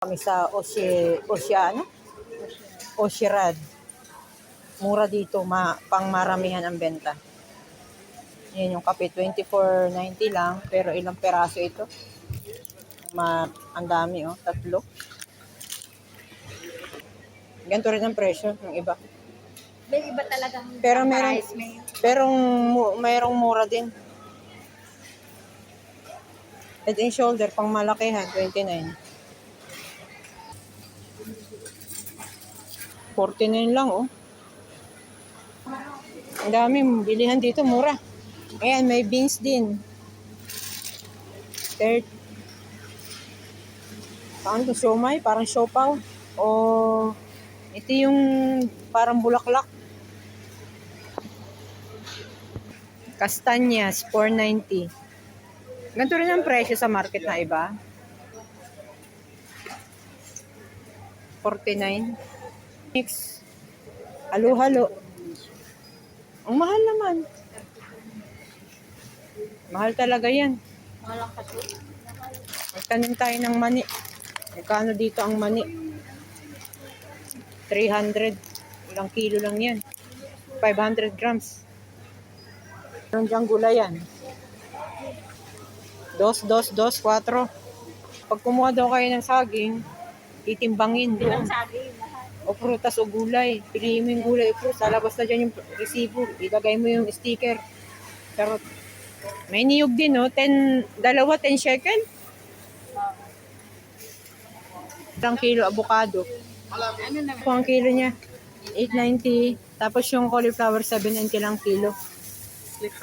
Kami sa Oceano, Ocearad. Mura dito, pang maramihan ang benta. Yan yung kape, 24.90 lang, pero ilang peraso ito? Ang dami, oh, 3. Ganito rin ang presyo ng iba. May iba talagang Pero price. mayroong mura din. Head and shoulder, pang malakihan, 29. 49 lang, oh. Ang dami, bilihan dito, mura. Ayan, may beans din. 30. Paano to, siomay? Parang siopaw. O, ito yung parang bulaklak. Kastanyas, 4.90. Ganito rin ang presyo sa market na iba. 49. Mix. Halo-halo. Ang mahal naman. Mahal talaga yan. Walang kaso. Magtanim tayo ng mani. Magkano dito ang mani? 300. Ilang kilo lang yan. 500 grams. Meron diyang gulayan. 2, 4. Pag kumuha daw kayo ng saging, titimbangin doon. Saging. O prutas o gulay. Piliin mo yung gulay o prutas. Lalabas na dyan yung resibo. Ilagay mo yung sticker. Pero may niyog din, no? 10 shekel. Ilang kilo avocado. Ano naman? Kung ang kilo niya, 8.90. Tapos yung cauliflower, 7.90 lang kilo.